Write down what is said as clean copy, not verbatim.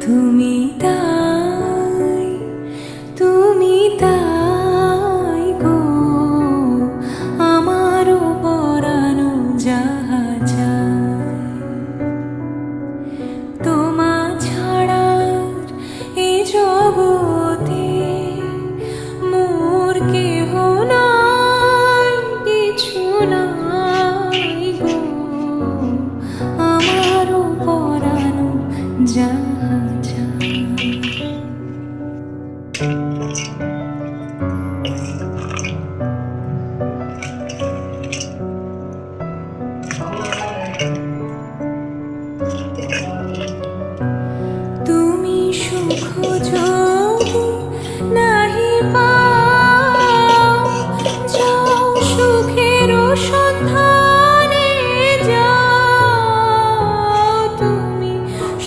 তুমি তাই, তুমি তাই গো আমারও পরানো যাহা চায়। তোমা ছাড়া এই জগতে মোর কেহ নাই, কিছু নাই গো আমারও পরানো যাহা